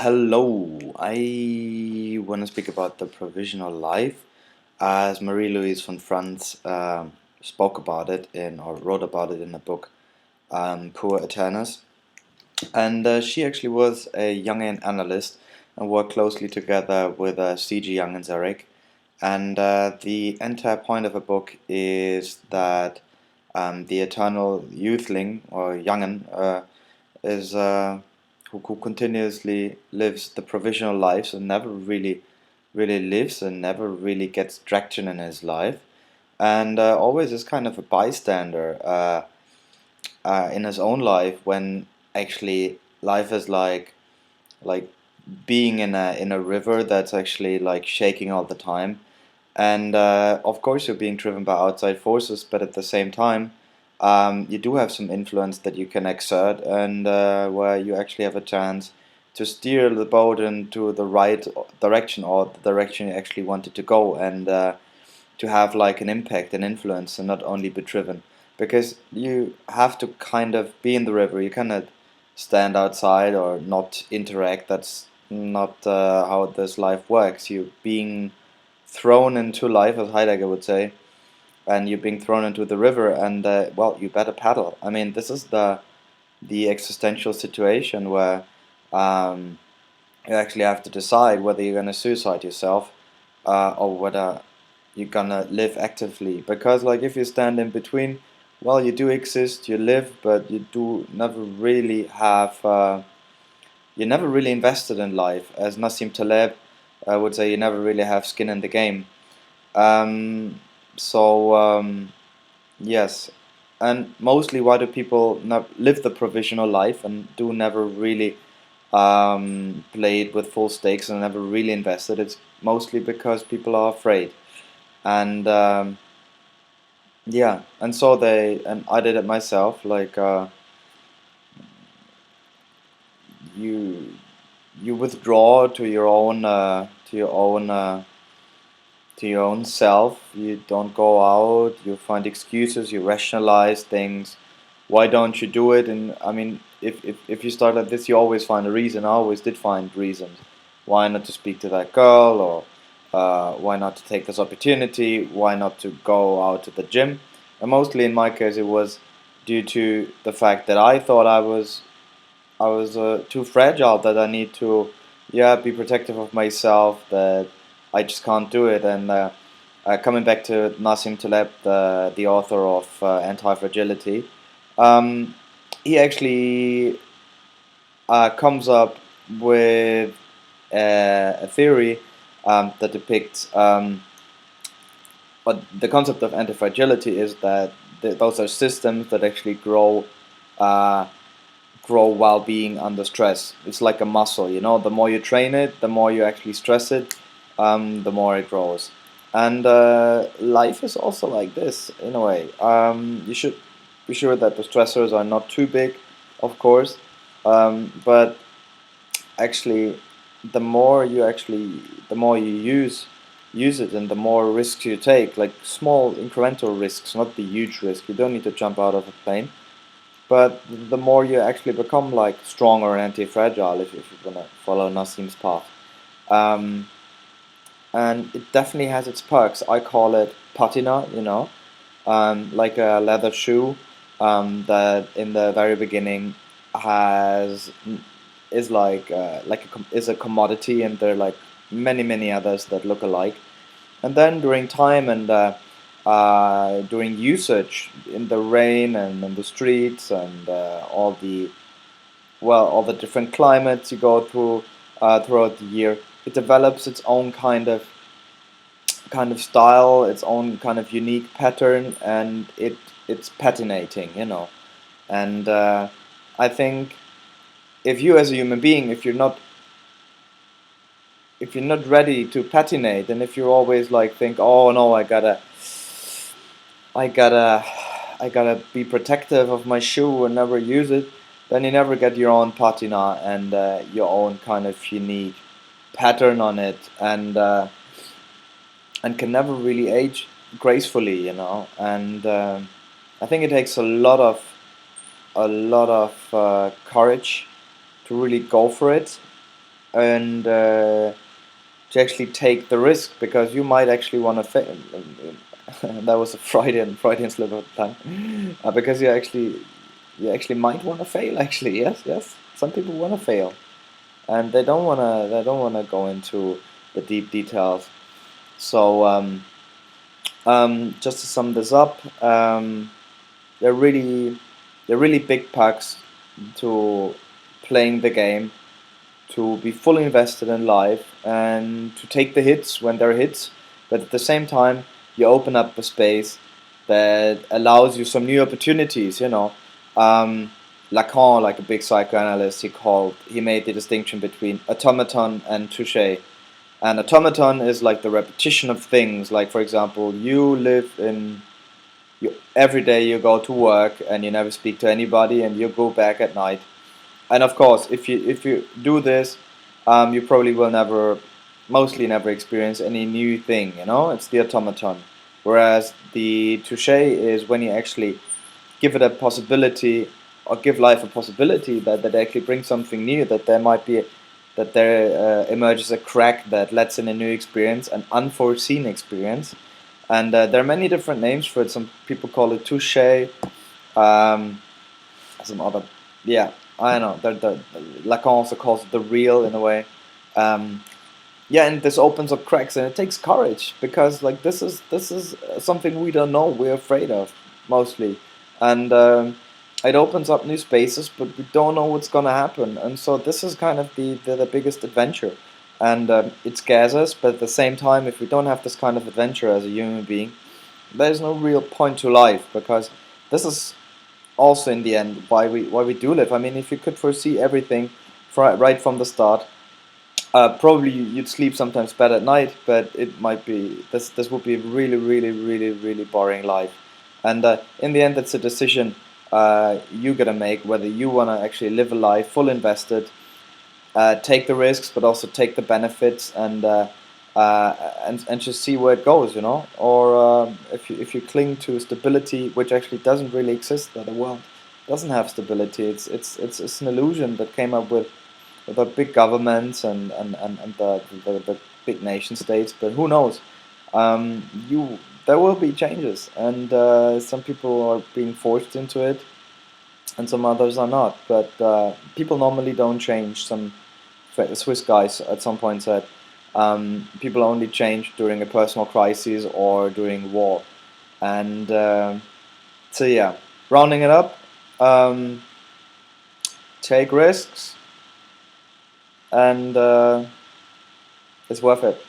Hello, I want to speak about the provisional life, as Marie-Louise von Franz spoke about it in or wrote about it in a book, Puer Aeternus. And she actually was a Jungian analyst and worked closely together with C.G. Jung and Zarek. And the entire point of the book is that the eternal youthling or Jungian is who continuously lives the provisional lives and never really lives and never really gets traction in his life, and always is kind of a bystander in his own life when actually life is like being in a river that's actually like shaking all the time. And of course, you're being driven by outside forces, but at the same time, you do have some influence that you can exert, and where you actually have a chance to steer the boat into the right direction or the direction you actually wanted to go, and to have like an impact and influence, and not only be driven. Because you have to kind of be in the river. You cannot stand outside or not interact. That's not how this life works. You being thrown into life, as Heidegger would say, and you're being thrown into the river, and well, you better paddle. I mean, this is the existential situation where um, you actually have to decide whether you're gonna suicide yourself, or whether you're gonna live actively. Because, like, if you stand in between, well, you do exist, you live, but you do never really have. You're never really invested in life, as Nassim Taleb would say. You never really have skin in the game. Um, so yes, and mostly why do people not live the provisional life and do never really play it with full stakes and never really invested? It's mostly because people are afraid, and yeah, and so they and I did it myself. Like you you withdraw to your own self. You don't go out. You find excuses. You rationalize things. Why don't you do it? And I mean, if you start like this, you always find a reason. I always did find reasons. Why not to speak to that girl, or why not to take this opportunity? Why not to go out to the gym? And mostly in my case, it was due to the fact that I thought I was too fragile, that I need to, yeah, be protective of myself, that I just can't do it. And coming back to Nassim Taleb, the author of Anti-Fragility, um, he actually comes up with a theory that depicts, but the concept of anti-fragility is that those are systems that actually uh, grow while being under stress. It's like a muscle, you know. The more you train it, the more you actually stress it, the more it grows. And life is also like this in a way. You should be sure that the stressors are not too big, of course, but actually, the more you use it, and the more risks you take, like small incremental risks, not the huge risk. You don't need to jump out of a plane, but the more you actually become like stronger and anti-fragile, if you're gonna follow Nassim's path. Um, and it definitely has its perks. I call it patina, like a leather shoe that in the very beginning has is is a commodity, and there are like many others that look alike. And then during time and during usage in the rain and in the streets, and all the different climates you go through throughout the year, it develops its own kind of style, its own kind of unique pattern, and it's patinating, And I think if you as a human being, if you're not ready to patinate, and if you always like think, oh no, I gotta I gotta be protective of my shoe and never use it, then you never get your own patina and your own kind of unique pattern on it, and can never really age gracefully, And I think it takes a lot of courage to really go for it, and to actually take the risk, because you might actually want to fail. That was a Freudian slip of the tongue. Because you actually might want to fail. Actually, yes, yes. Some people want to fail, and they don't wanna go into the deep details. So just to sum this up, they're really they're really big pucks to playing the game, to be fully invested in life, and to take the hits when they're hits, but at the same time you open up a space that allows you some new opportunities. Um, Lacan, like a big psychoanalyst, he made the distinction between automaton and touche. And automaton is like the repetition of things. Like, for example, every day you go to work and you never speak to anybody, and you go back at night. And of course, if you do this, you probably will mostly never experience any new thing. It's the automaton. Whereas the touche is when you actually give it a possibility, or give life a possibility that actually brings something new, that there emerges a crack that lets in a new experience, an unforeseen experience. And there are many different names for it. Some people call it touche. Um, some other, yeah, I don't know. Lacan also calls it the real, in a way. Um, yeah, and this opens up cracks, and it takes courage, because like this is something we don't know, we're afraid of mostly. And it opens up new spaces, but we don't know what's gonna happen. And so this is kind of the biggest adventure. And it scares us, but at the same time, if we don't have this kind of adventure as a human being, there's no real point to life, because this is also in the end why we do live. I mean, if you could foresee everything right from the start, probably you'd sleep sometimes better at night, but it might be this would be a really, really, really, really boring life. And in the end, it's a decision you gotta make, whether you wanna actually live a life full invested, take the risks, but also take the benefits, and just see where it goes. Or if you cling to stability, which actually doesn't really exist, that the world doesn't have stability. It's an illusion that came up with the big governments and the big nation states. But who knows? You There will be changes, and some people are being forced into it, and some others are not. But people normally don't change. Some Swiss guys at some point said people only change during a personal crisis or during war. And so yeah, rounding it up, um, take risks, and it's worth it.